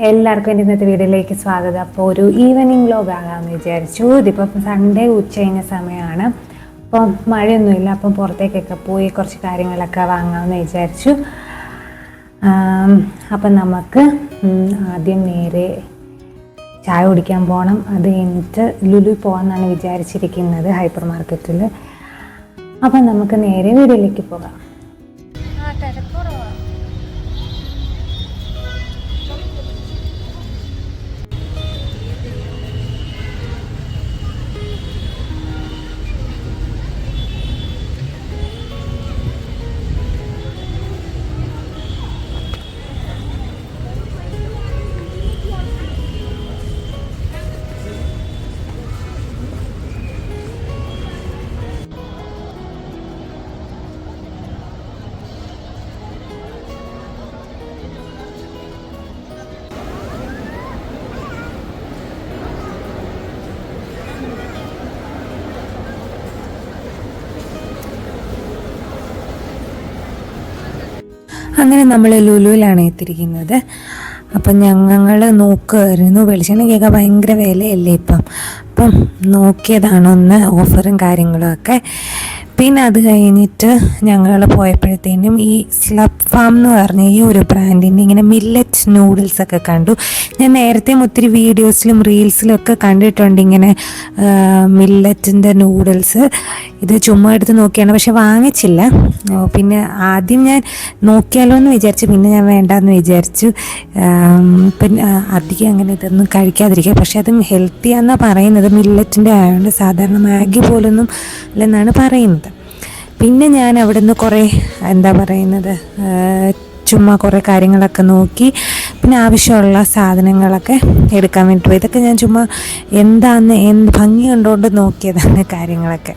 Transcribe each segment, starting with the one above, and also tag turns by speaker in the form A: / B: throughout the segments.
A: എല്ലാവർക്കും എൻ്റെ ഇന്നത്തെ വീഡിയോയിലേക്ക് സ്വാഗതം. അപ്പോൾ ഒരു ഈവനിങ് വ്ലോഗ് ആകാമെന്ന് വിചാരിച്ചു. ഇതിപ്പോൾ സൺഡേ ഉച്ച കഴിഞ്ഞ സമയമാണ്. അപ്പം മഴയൊന്നുമില്ല. അപ്പം പുറത്തേക്കൊക്കെ പോയി കുറച്ച് കാര്യങ്ങളൊക്കെ വാങ്ങാമെന്ന് വിചാരിച്ചു. അപ്പം നമുക്ക് ആദ്യം നേരെ ചായ കുടിക്കാൻ പോകണം. അത് കഴിഞ്ഞിട്ട് ലുലു പോകാമെന്നാണ് വിചാരിച്ചിരിക്കുന്നത്, ഹൈപ്പർ മാർക്കറ്റിൽ. അപ്പം നമുക്ക് നേരെ വീഡിയോയിലേക്ക് പോകാം. അങ്ങനെ നമ്മൾ ലുലുവിലാണ് എത്തിയിരിക്കുന്നത്. അപ്പം ഞങ്ങൾ നോക്കുമായിരുന്നു, വെളിച്ചെണ്ണയ്ക്കൊക്കെ ഭയങ്കര വിലയല്ലേ അപ്പം നോക്കിയതാണൊന്ന് ഓഫറും കാര്യങ്ങളും ഒക്കെ. പിന്നെ അത് കഴിഞ്ഞിട്ട് ഞങ്ങൾ പോയപ്പോഴത്തേനും ഈ സ്ലബ് ഫാം എന്ന് പറഞ്ഞ ഈ ഒരു ബ്രാൻഡിൻ്റെ ഇങ്ങനെ മില്ലറ്റ് നൂഡിൽസൊക്കെ കണ്ടു. ഞാൻ നേരത്തെ ഒത്തിരി വീഡിയോസിലും റീൽസിലും ഒക്കെ കണ്ടിട്ടുണ്ട് ഇങ്ങനെ മില്ലറ്റിൻ്റെ നൂഡിൽസ്. ഇത് ചുമ്മാ എടുത്ത് നോക്കിയാണ്, പക്ഷെ വാങ്ങിച്ചില്ല. പിന്നെ ആദ്യം ഞാൻ നോക്കിയാലോ എന്ന് വിചാരിച്ചു, പിന്നെ ഞാൻ വേണ്ടാന്ന് വിചാരിച്ചു. പിന്നെ അധികം അങ്ങനെ ഇതൊന്നും കഴിക്കാതിരിക്കുക. പക്ഷെ അതും ഹെൽത്തിയാണെന്നാണ് പറയുന്നത്, മില്ലറ്റിൻ്റെ ആയതുകൊണ്ട്. സാധാരണ മാഗി പോലൊന്നും അല്ലെന്നാണ് പറയുന്നത്. പിന്നെ ഞാൻ അവിടെ നിന്ന് കുറേ ചുമ്മാ കുറേ കാര്യങ്ങളൊക്കെ നോക്കി. പിന്നെ ആവശ്യമുള്ള സാധനങ്ങളൊക്കെ എടുക്കാൻ വേണ്ടി പോയി. ഇതൊക്കെ ഞാൻ ചുമ്മാ ഭംഗി കണ്ടുകൊണ്ട് നോക്കിയതാണ് കാര്യങ്ങളൊക്കെ.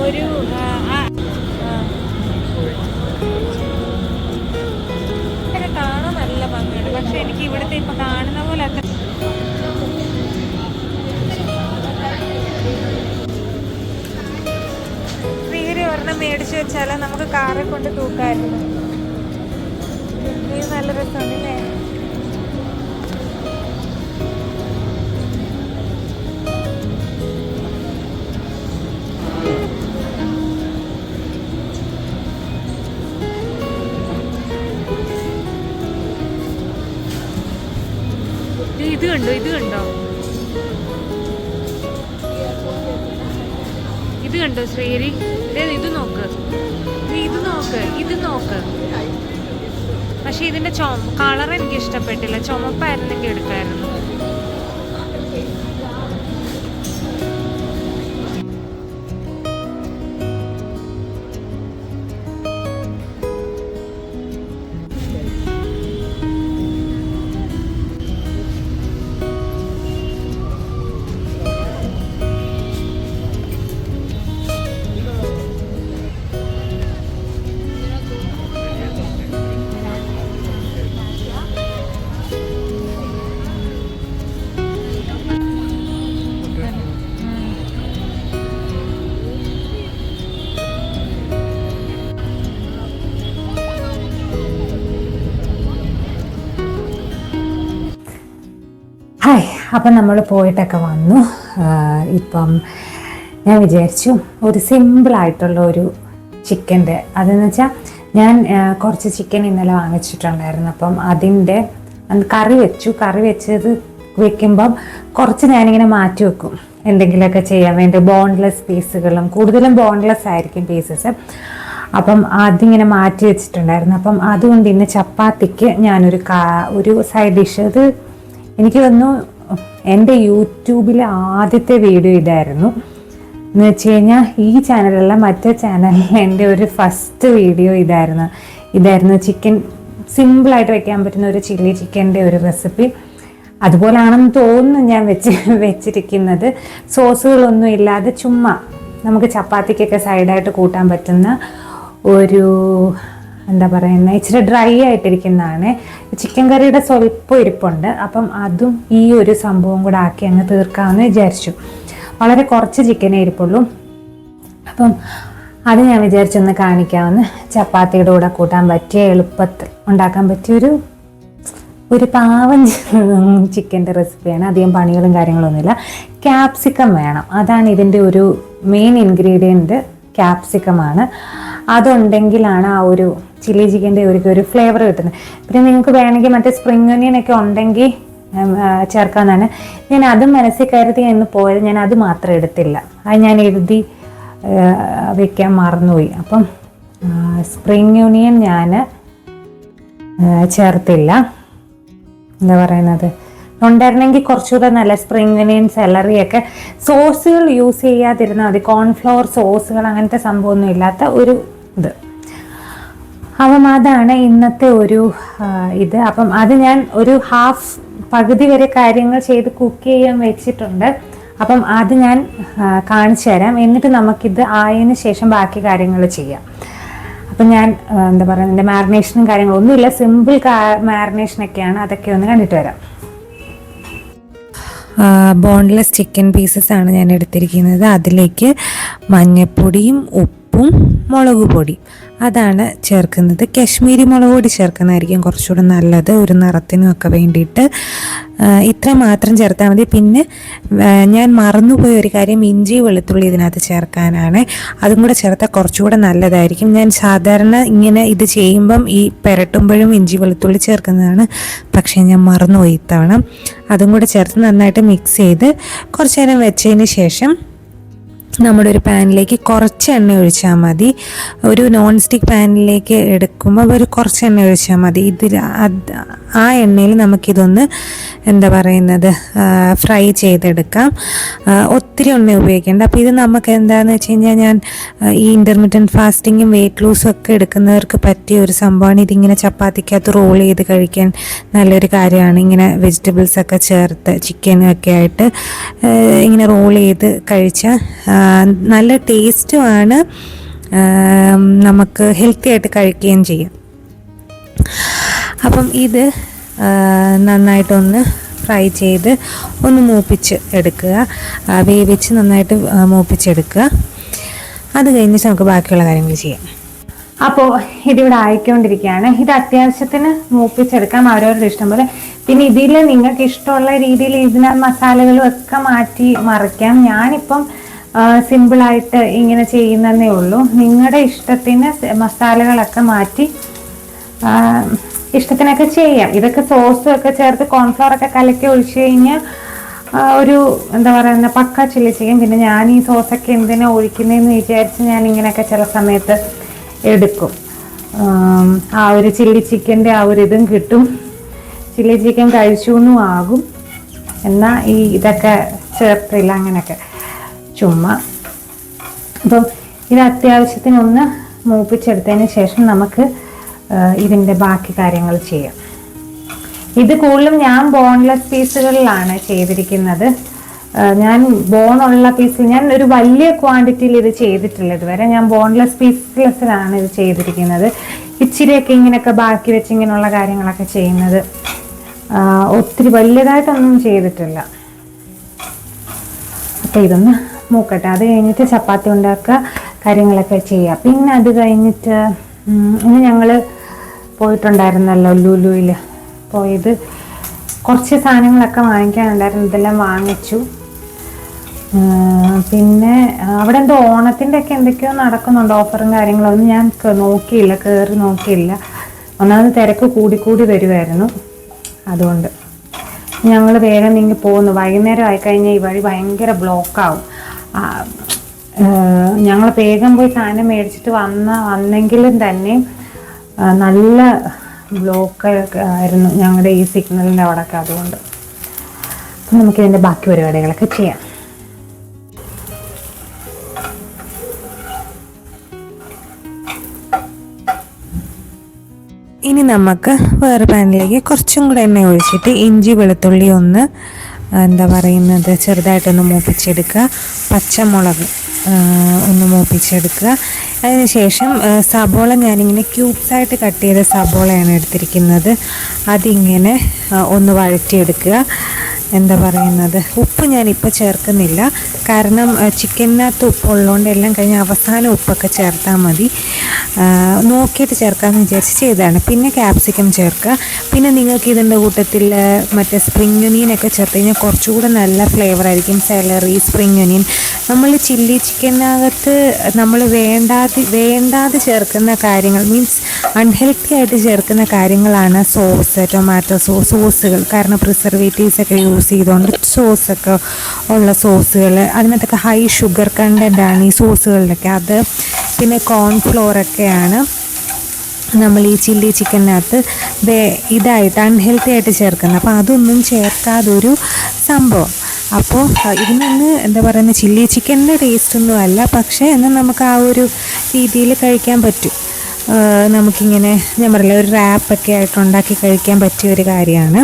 A: ഒരു കാണാൻ നല്ല ഭംഗിയുണ്ട്. പക്ഷെ എനിക്ക് ഇവിടുത്തെ ഇപ്പൊ കാണുന്ന പോലെ അത്ര ഒരെണ്ണം മേടിച്ചു വെച്ചാൽ നമുക്ക് കാറിൽ കൊണ്ട് തൂക്കായിരുന്നു. ഇത് നല്ല രസമുണ്ടല്ലേ? ഇത് കണ്ടോ, ഇത് കണ്ടോ, ഇത് കണ്ടോ ശ്രീരി? ഇത് നോക്ക്, ഇത് നോക്ക്, ഇത് നോക്ക്. പക്ഷെ ഇതിന്റെ കളർ എനിക്ക് ഇഷ്ടപ്പെട്ടില്ല. ചുമപ്പായിരുന്നെങ്കിൽ എടുക്കായിരുന്നു. ഹായ്, അപ്പം നമ്മൾ പോയിട്ടൊക്കെ വന്നു. ഇപ്പം ഞാൻ വിചാരിച്ചു ഒരു സിമ്പിളായിട്ടുള്ള ഒരു ചിക്കൻ്റെ, അതെന്ന് വെച്ചാൽ ഞാൻ കുറച്ച് ചിക്കൻ ഇന്നലെ വാങ്ങിച്ചിട്ടുണ്ടായിരുന്നു. അപ്പം അതിൻ്റെ കറി വെച്ചു. കറി വെച്ചത് വെക്കുമ്പം കുറച്ച് ഞാനിങ്ങനെ മാറ്റി വെക്കും, എന്തെങ്കിലുമൊക്കെ ചെയ്യാൻ വേണ്ടി. ബോൺലെസ് പീസുകളും, കൂടുതലും ബോൺലെസ് ആയിരിക്കും പീസസ്. അപ്പം അതിങ്ങനെ മാറ്റി വെച്ചിട്ടുണ്ടായിരുന്നു. അപ്പം അതുകൊണ്ട് ഇന്ന് ചപ്പാത്തിക്ക് ഞാനൊരു ഒരു സൈഡ് ഡിഷ്, അത് എനിക്ക് തോന്നുന്നു എൻ്റെ യൂട്യൂബിലെ ആദ്യത്തെ വീഡിയോ ഇതായിരുന്നു. എന്ന് വെച്ച് കഴിഞ്ഞാൽ ഈ ചാനലല്ല, മറ്റേ ചാനലിൽ എൻ്റെ ഒരു ഫസ്റ്റ് വീഡിയോ ഇതായിരുന്നു ചിക്കൻ സിമ്പിളായിട്ട് വെക്കാൻ പറ്റുന്ന ഒരു ചില്ലി ചിക്കൻ്റെ ഒരു റെസിപ്പി. അതുപോലാണെന്ന് തോന്നുന്നു ഞാൻ വെച്ചിരിക്കുന്നത്. സോസുകളൊന്നും ഇല്ലാതെ ചുമ്മാ നമുക്ക് ചപ്പാത്തിക്കൊക്കെ സൈഡായിട്ട് കൂട്ടാൻ പറ്റുന്ന ഒരു, എന്താ പറയുന്നത്, ഇച്ചിരി ഡ്രൈ ആയിട്ടിരിക്കുന്നതാണ്. ചിക്കൻ കറിയുടെ സ്വല്പം ഇരിപ്പുണ്ട്. അപ്പം അതും ഈ ഒരു സംഭവം കൂടെ ആക്കി അങ്ങ് തീർക്കാമെന്ന് വിചാരിച്ചു. വളരെ കുറച്ച് ചിക്കനേ ഇരിപ്പുള്ളൂ. അപ്പം അത് ഞാൻ വിചാരിച്ചൊന്ന് കാണിക്കാമെന്ന്. ചപ്പാത്തിയുടെ കൂടെ കൂട്ടാൻ പറ്റിയ, എളുപ്പത്തിൽ ഉണ്ടാക്കാൻ പറ്റിയൊരു പാവം ചിക്കൻ്റെ റെസിപ്പിയാണ്. അധികം പണികളും കാര്യങ്ങളൊന്നുമില്ല. ക്യാപ്സിക്കം വേണം, അതാണ് ഇതിൻ്റെ ഒരു മെയിൻ ഇൻഗ്രീഡിയൻറ്റ്. ക്യാപ്സിക്കമാണ്. അതുണ്ടെങ്കിലാണ് ആ ഒരു ചില്ലി ചിക്കൻ്റെ ഒരു ഫ്ലേവർ കിട്ടുന്നത്. പിന്നെ നിങ്ങൾക്ക് വേണമെങ്കിൽ മറ്റേ സ്പ്രിംഗ് ഒനിയനൊക്കെ ഉണ്ടെങ്കിൽ ചേർക്കാമെന്നാണ്. ഞാൻ അതും മനസ്സിൽ കരുതി എന്ന് പോയത്, ഞാൻ അത് മാത്രം എടുത്തില്ല. അത് ഞാൻ എഴുതി വെക്കാൻ മറന്നുപോയി. അപ്പം സ്പ്രിംഗ് ഒനിയൻ ഞാൻ ചേർത്തില്ല. എന്താ പറയുന്നത്, ഉണ്ടായിരുന്നെങ്കിൽ കുറച്ചുകൂടെ നല്ല സ്പ്രിംഗ് ഒനിയൻ, സെലറിയൊക്കെ. സോസുകൾ യൂസ് ചെയ്യാതിരുന്നാൽ മതി. കോൺഫ്ലവർ സോസുകൾ അങ്ങനത്തെ സംഭവമൊന്നും ഇല്ലാത്ത ഒരു ഇത്. അപ്പം അതാണ് ഇന്നത്തെ ഒരു ഇത്. അപ്പം അത് ഞാൻ ഒരു പകുതി വരെ കാര്യങ്ങൾ ചെയ്ത് കുക്ക് ചെയ്യാൻ വെച്ചിട്ടുണ്ട്. അപ്പം അത് ഞാൻ കാണിച്ചു തരാം. എന്നിട്ട് നമുക്കിത് ആയതിനു ശേഷം ബാക്കി കാര്യങ്ങൾ ചെയ്യാം. അപ്പം ഞാൻ എന്താ പറയുക, എൻ്റെ മാരിനേഷനും കാര്യങ്ങളൊന്നുമില്ല, സിമ്പിൾ മാരിനേഷനൊക്കെയാണ്. അതൊക്കെ ഒന്ന് കണ്ടിട്ട് വരാം. ബോൺലെസ് ചിക്കൻ പീസസ് ആണ് ഞാൻ എടുത്തിരിക്കുന്നത്. അതിലേക്ക് മഞ്ഞൾപ്പൊടിയും ഉപ്പും മുളക് പൊടിയും അതാണ് ചേർക്കുന്നത്. കശ്മീരി മുളക് പൊടി ചേർക്കുന്നതായിരിക്കും കുറച്ചുകൂടെ നല്ലത്, ഒരു നിറത്തിനും ഒക്കെ വേണ്ടിയിട്ട്. ഇത്ര മാത്രം ചേർത്താൽ മതി. പിന്നെ ഞാൻ മറന്നുപോയ ഒരു കാര്യം, ഇഞ്ചി വെളുത്തുള്ളി ഇതിനകത്ത് ചേർക്കാനാണ്. അതും കൂടെ ചേർത്താൽ കുറച്ചുകൂടെ നല്ലതായിരിക്കും. ഞാൻ സാധാരണ ഇങ്ങനെ ഇത് ചെയ്യുമ്പം ഈ പുരട്ടുമ്പോഴും ഇഞ്ചി വെളുത്തുള്ളി ചേർക്കുന്നതാണ്. പക്ഷേ ഞാൻ മറന്നുപോയി ഇത്തവണ. അതും കൂടെ ചേർത്ത് നന്നായിട്ട് മിക്സ് ചെയ്ത് കുറച്ച് നേരം വെച്ചതിന് ശേഷം നമ്മുടെ ഒരു പാനിലേക്ക് കുറച്ച് എണ്ണ ഒഴിച്ചാൽ മതി. ഒരു നോൺ സ്റ്റിക്ക് പാനിലേക്ക് എടുക്കുമ്പോൾ ഒരു കുറച്ച് എണ്ണ ഒഴിച്ചാൽ മതി. ആ എണ്ണയിൽ നമുക്കിതൊന്ന് എന്താ പറയുന്നത് ഫ്രൈ ചെയ്തെടുക്കാം. ഒത്തിരി എണ്ണ ഉപയോഗിക്കേണ്ട. അപ്പോൾ ഇത് നമുക്ക് എന്താണെന്ന് വെച്ച് കഴിഞ്ഞാൽ ഞാൻ ഈ ഇൻ്റർമീഡിയറ്റ് ഫാസ്റ്റിങ്ങും വെയിറ്റ് ലൂസും ഒക്കെ എടുക്കുന്നവർക്ക് പറ്റിയ ഒരു സംഭവമാണ്. ഇതിങ്ങനെ ചപ്പാത്തിക്കകത്ത് റോൾ ചെയ്ത് കഴിക്കാൻ നല്ലൊരു കാര്യമാണ്. ഇങ്ങനെ വെജിറ്റബിൾസൊക്കെ ചേർത്ത് ചിക്കനും ഒക്കെ ആയിട്ട് ഇങ്ങനെ റോൾ ചെയ്ത് കഴിച്ചാൽ നല്ല ടേസ്റ്റുമാണ്, നമുക്ക് ഹെൽത്തി ആയിട്ട് കഴിക്കുകയും ചെയ്യും. അപ്പം ഇത് നന്നായിട്ടൊന്ന് ഫ്രൈ ചെയ്ത് ഒന്ന് മൂപ്പിച്ച് എടുക്കുക, വേവിച്ച് നന്നായിട്ട് മൂപ്പിച്ചെടുക്കുക. അത് കഴിഞ്ഞിട്ട് നമുക്ക് ബാക്കിയുള്ള കാര്യങ്ങൾ ചെയ്യാം. അപ്പോൾ ഇതിവിടെ ആയിക്കൊണ്ടിരിക്കുകയാണ്. ഇത് അത്യാവശ്യത്തിന് മൂപ്പിച്ചെടുക്കാം അവരവരുടെ ഇഷ്ടം പോലെ. പിന്നെ ഇതിൽ നിങ്ങൾക്ക് ഇഷ്ടമുള്ള രീതിയിൽ ഇതിനകത്ത് മസാലകളും ഒക്കെ മാറ്റി മറിക്കാം. ഞാനിപ്പം സിമ്പിളായിട്ട് ഇങ്ങനെ ചെയ്യുന്നതേ ഉള്ളൂ. നിങ്ങളുടെ ഇഷ്ടത്തിന് മസാലകളൊക്കെ മാറ്റി ഇഷ്ടത്തിനൊക്കെ ചെയ്യാം. ഇതൊക്കെ സോസും ഒക്കെ ചേർത്ത് കോൺഫ്ലവർ ഒക്കെ കലക്കി ഒഴിച്ചു കഴിഞ്ഞാൽ ഒരു എന്താ പറയുക പക്ക ചില്ലി ചിക്കൻ. പിന്നെ ഞാൻ ഈ സോസൊക്കെ എന്തിനാ ഒഴിക്കുന്നതെന്ന് വിചാരിച്ച് ഞാൻ ഇങ്ങനെയൊക്കെ ചില സമയത്ത് എടുക്കും. ആ ഒരു ചില്ലി ചിക്കൻ്റെ ആ ഒരു ഇതും കിട്ടും, ചില്ലി ചിക്കൻ കഴിച്ചു എന്നും ആകും. എന്നാൽ ഈ ഇതൊക്കെ ചേർത്തില്ല അങ്ങനെയൊക്കെ ചുമ്മാ. അപ്പം ഇത് അത്യാവശ്യത്തിനൊന്ന് മൂപ്പിച്ചെടുത്തതിന് ശേഷം നമുക്ക് ഇതിൻ്റെ ബാക്കി കാര്യങ്ങൾ ചെയ്യാം. ഇത് കൂടുതലും ഞാൻ ബോൺലെസ് പീസുകളിലാണ് ചെയ്തിരിക്കുന്നത്. ഞാൻ ബോണുള്ള പീസിൽ ഞാൻ ഒരു വലിയ ക്വാണ്ടിറ്റിയിൽ ഇത് ചെയ്തിട്ടില്ല ഇതുവരെ. ഞാൻ ബോൺലെസ് പീസിലാണ് ഇത് ചെയ്തിരിക്കുന്നത്. ഇച്ചിരിയൊക്കെ ഇങ്ങനെയൊക്കെ ബാക്കി വെച്ച് ഇങ്ങനെയുള്ള കാര്യങ്ങളൊക്കെ ചെയ്യുന്നത്. ഒത്തിരി വലിയതായിട്ടൊന്നും ചെയ്തിട്ടില്ല. അപ്പോൾ ഇതൊന്ന് മൂക്കട്ടെ. അത് കഴിഞ്ഞിട്ട് ചപ്പാത്തി ഉണ്ടാക്കുക, കാര്യങ്ങളൊക്കെ ചെയ്യുക. പിന്നെ അത് കഴിഞ്ഞിട്ട് ഇന്ന് ഞങ്ങൾ പോയിട്ടുണ്ടായിരുന്നല്ലോ ലുലുവിൽ. പോയത് കുറച്ച് സാധനങ്ങളൊക്കെ വാങ്ങിക്കാനുണ്ടായിരുന്നു, ഇതെല്ലാം വാങ്ങിച്ചു. പിന്നെ അവിടെ എന്തോ ഓണത്തിൻ്റെ ഒക്കെ എന്തൊക്കെയോ നടക്കുന്നുണ്ട്, ഓഫറും കാര്യങ്ങളും. ഒന്നും ഞാൻ നോക്കിയില്ല, കയറി നോക്കിയില്ല. ഒന്നാമത് തിരക്ക് കൂടി വരുമായിരുന്നു. അതുകൊണ്ട് ഞങ്ങൾ വേഗം നീങ്ങി പോകുന്നു. വൈകുന്നേരം ആയിക്കഴിഞ്ഞാൽ ഈ വഴി ഭയങ്കര ബ്ലോക്കാവും. ഞങ്ങൾ വേഗം പോയി സാധനം മേടിച്ചിട്ട് വന്നെങ്കിലും തന്നെ നല്ല ബ്ലോക്ക് ആയിരുന്നു ഞങ്ങളുടെ ഈ സിഗ്നലിൻ്റെ അവിടെയൊക്കെ. അതുകൊണ്ട് അപ്പം നമുക്കിതിൻ്റെ ബാക്കി പരിപാടികളൊക്കെ ചെയ്യാം. ഇനി നമുക്ക് വേറെ പാനിലേക്ക് കുറച്ചും കൂടെ എണ്ണ ഒഴിച്ചിട്ട് ഇഞ്ചി വെളുത്തുള്ളി ഒന്ന് എന്താ പറയുന്നത് ചെറുതായിട്ടൊന്ന് മൂപ്പിച്ചെടുക്കുക. പച്ചമുളക് ഒന്ന് മൂപ്പിച്ചെടുക്കുക. അതിനുശേഷം സബോള ഞാനിങ്ങനെ ക്യൂബ്സായിട്ട് കട്ട് ചെയ്ത സബോളയാണ് എടുത്തിരിക്കുന്നത്. അതിങ്ങനെ ഒന്ന് വഴറ്റിയെടുക്കുക. എന്താ പറയുന്നത് ഉപ്പ് ഞാനിപ്പോൾ ചേർക്കുന്നില്ല, കാരണം ചിക്കനകത്ത് ഉപ്പുള്ളതുകൊണ്ട് എല്ലാം കഴിഞ്ഞ് അവസാനം ഉപ്പൊക്കെ ചേർത്താൽ മതി. നോക്കിയിട്ട് ചേർക്കാമെന്ന് വിചാരിച്ച് ചെയ്തതാണ്. പിന്നെ ക്യാപ്സിക്കം ചേർക്കുക. പിന്നെ നിങ്ങൾക്ക് ഇതിൻ്റെ കൂട്ടത്തിൽ മറ്റേ സ്പ്രിംഗ് ഒനിയനൊക്കെ ചേർത്ത് കഴിഞ്ഞാൽ കുറച്ചുകൂടെ നല്ല ഫ്ലേവറായിരിക്കും. Celery, spring onion. നമ്മൾ ചില്ലി ചിക്കനകത്ത് നമ്മൾ വേണ്ടാതെ ചേർക്കുന്ന കാര്യങ്ങൾ, മീൻസ് അൺഹെൽത്തി ആയിട്ട് ചേർക്കുന്ന കാര്യങ്ങളാണ് സോസ്, ടൊമാറ്റോ സോസുകൾ. കാരണം പ്രിസർവേറ്റീവ്സ് ഒക്കെ യൂസ് ചെയ്തുകൊണ്ട് സോസൊക്കെ ഉള്ള സോസുകൾ, അതിനകത്തൊക്കെ ഹൈ ഷുഗർ കണ്ടൻ്റാണ് ഈ സോസുകളിലൊക്കെ. അത് പിന്നെ കോൺഫ്ലോറൊക്കെയാണ് നമ്മൾ ഈ ചില്ലി ചിക്കനകത്ത് ഇതായിട്ട് അൺഹെൽത്തി ആയിട്ട് ചേർക്കുന്നത്. അപ്പോൾ അതൊന്നും ചേർക്കാതൊരു സംഭവം. അപ്പോൾ ഇതിനൊന്ന് എന്താ പറയുന്നത് ചില്ലി ചിക്കൻ്റെ ടേസ്റ്റൊന്നും അല്ല, പക്ഷേ എന്നാൽ നമുക്ക് ആ ഒരു രീതിയിൽ കഴിക്കാൻ പറ്റും. നമുക്കിങ്ങനെ ഞാൻ പറയില്ല ഒരു റാപ്പൊക്കെ ആയിട്ട് ഉണ്ടാക്കി കഴിക്കാൻ പറ്റിയ ഒരു കാര്യമാണ്.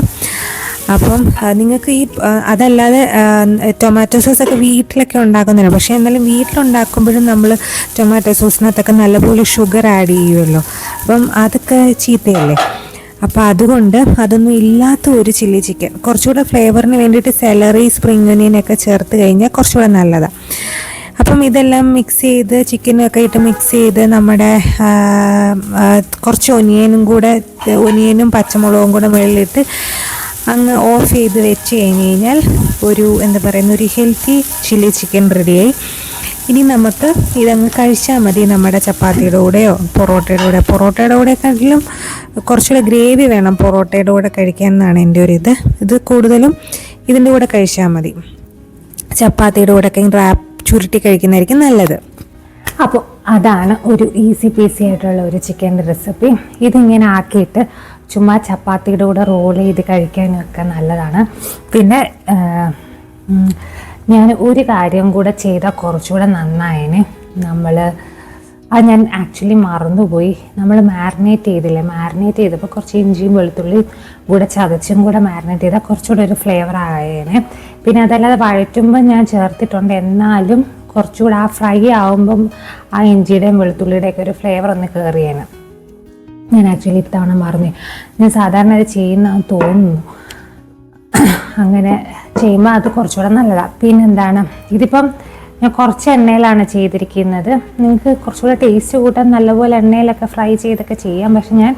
A: അപ്പം നിങ്ങൾക്ക് ഈ അതല്ലാതെ ടൊമാറ്റോ സോസൊക്കെ വീട്ടിലൊക്കെ ഉണ്ടാക്കുന്നുണ്ട്. പക്ഷേ എന്നാലും വീട്ടിലുണ്ടാക്കുമ്പോഴും നമ്മൾ ടൊമാറ്റോ സോസിനകത്തൊക്കെ നല്ലപോലെ ഷുഗർ ആഡ് ചെയ്യുമല്ലോ. അപ്പം അതൊക്കെ ചീത്തയല്ലേ. അപ്പോൾ അതുകൊണ്ട് അതൊന്നും ഇല്ലാത്ത ഒരു ചില്ലി ചിക്കൻ കുറച്ചുകൂടെ ഫ്ലേവറിന് വേണ്ടിയിട്ട് സെലറി, സ്പ്രിംഗ് ഒനിയനൊക്കെ ചേർത്ത് കഴിഞ്ഞാൽ കുറച്ചുകൂടെ നല്ലതാണ്. അപ്പം ഇതെല്ലാം മിക്സ് ചെയ്ത് ചിക്കനൊക്കെ ഇട്ട് മിക്സ് ചെയ്ത് നമ്മുടെ കുറച്ച് ഒനിയനും പച്ചമുളകും കൂടെ മുകളിലിട്ട് അങ്ങ് ഓഫ് ചെയ്ത് വെച്ച് കഴിഞ്ഞാൽ ഒരു എന്താ പറയുന്ന ഒരു ഹെൽത്തി ചില്ലി ചിക്കൻ റെഡിയായി. ഇനി നമുക്ക് ഇതങ്ങ് കഴിച്ചാൽ മതി നമ്മുടെ ചപ്പാത്തിയുടെ കൂടെയോ പൊറോട്ടയുടെ കൂടെയൊക്കെയാണെങ്കിലും കുറച്ചുകൂടെ ഗ്രേവി വേണം പൊറോട്ടയുടെ കൂടെ കഴിക്കാൻ എന്നാണ് എൻ്റെ ഒരു ഇത് കൂടുതലും ഇതിൻ്റെ കൂടെ കഴിച്ചാൽ മതി. ചപ്പാത്തിയുടെ കൂടെയൊക്കെ റാപ്പ് ചുരുട്ടി കഴിക്കുന്നതായിരിക്കും നല്ലത്. അപ്പോൾ അതാണ് ഒരു ഈസി പീസി ആയിട്ടുള്ള ഒരു ചിക്കൻ്റെ റെസിപ്പി. ഇതിങ്ങനെ ആക്കിയിട്ട് ചുമ്മാ ചപ്പാത്തിയുടെ കൂടെ റോൾ ചെയ്ത് കഴിക്കാനൊക്കെ നല്ലതാണ്. പിന്നെ ഞാൻ ഒരു കാര്യം കൂടെ ചെയ്താൽ കുറച്ചുകൂടെ നന്നായേനെ. ഞാൻ ആക്ച്വലി മറന്നുപോയി. നമ്മൾ മാരിനേറ്റ് ചെയ്തപ്പോൾ കുറച്ച് ഇഞ്ചിയും വെളുത്തുള്ളിയും കൂടെ ചതച്ചും കൂടെ മാരിനേറ്റ് ചെയ്താൽ കുറച്ചുകൂടെ ഒരു ഫ്ലേവർ ആയേനെ. പിന്നെ അതല്ലാതെ വഴറ്റുമ്പോൾ ഞാൻ ചേർത്തിട്ടുണ്ട്, എന്നാലും കുറച്ചുകൂടെ ആ ഫ്രൈ ആവുമ്പം ആ ഇഞ്ചിയുടെയും വെളുത്തുള്ളിയുടെയൊക്കെ ഒരു ഫ്ലേവർ ഒന്ന് കയറിയേനെ. ഞാൻ ആക്ച്വലി ഇത്തവണ മറന്നു. ഞാൻ സാധാരണ അത് ചെയ്യുന്ന തോന്നുന്നു. അങ്ങനെ ചെയ്യുമ്പോൾ അത് കുറച്ചുകൂടെ നല്ലതാണ്. പിന്നെന്താണ്, ഇതിപ്പം ഞാൻ കുറച്ച് എണ്ണയിലാണ് ചെയ്തിരിക്കുന്നത്. നിങ്ങൾക്ക് കുറച്ചുകൂടെ ടേസ്റ്റ് കൂട്ടാൻ നല്ലപോലെ എണ്ണയിലൊക്കെ ഫ്രൈ ചെയ്തൊക്കെ ചെയ്യാം. പക്ഷെ ഞാൻ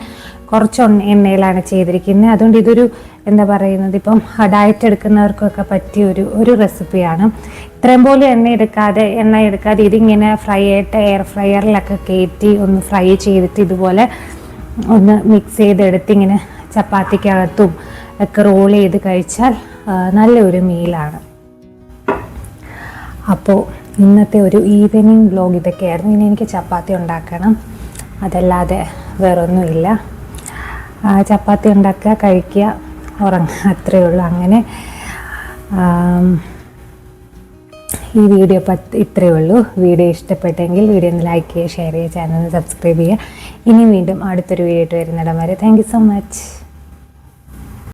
A: കുറച്ച് എണ്ണയിലാണ് ചെയ്തിരിക്കുന്നത്. അതുകൊണ്ട് ഇതൊരു എന്താ പറയുന്നത്, ഇപ്പം ഡയറ്റ് എടുക്കുന്നവർക്കൊക്കെ പറ്റിയ ഒരു റെസിപ്പിയാണ്. ഇത്രയും പോലും എണ്ണ എടുക്കാതെ ഇതിങ്ങനെ ഫ്രൈ ആയിട്ട് എയർ ഫ്രയറിലൊക്കെ കയറ്റി ഒന്ന് ഫ്രൈ ചെയ്തിട്ട് ഇതുപോലെ ഒന്ന് മിക്സ് ചെയ്തെടുത്ത് ഇങ്ങനെ ചപ്പാത്തിക്കകത്തും ഒക്കെ റോൾ ചെയ്ത് കഴിച്ചാൽ നല്ലൊരു മീലാണ്. അപ്പോൾ ഇന്നത്തെ ഒരു ഈവനിങ് വ്ലോഗ് ഇതൊക്കെയായിരുന്നു. ഇനി എനിക്ക് ചപ്പാത്തി ഉണ്ടാക്കണം, അതല്ലാതെ വേറൊന്നുമില്ല. ചപ്പാത്തി ഉണ്ടാക്കുക, കഴിക്കുക, ഉറങ്ങുക, അത്രയേ ഉള്ളൂ. അങ്ങനെ ഈ വീഡിയോ ഇത്രയേ ഉള്ളൂ. വീഡിയോ ഇഷ്ടപ്പെട്ടെങ്കിൽ വീഡിയോ ഒന്ന് ലൈക്ക് ചെയ്യുക, ഷെയർ ചെയ്യുക, ചാനൽ സബ്സ്ക്രൈബ് ചെയ്യുക. ഇനി വീണ്ടും അടുത്തൊരു വീഡിയോ ആയിട്ട് വരുന്നിടം വരെ താങ്ക് യു സോ മച്ച്.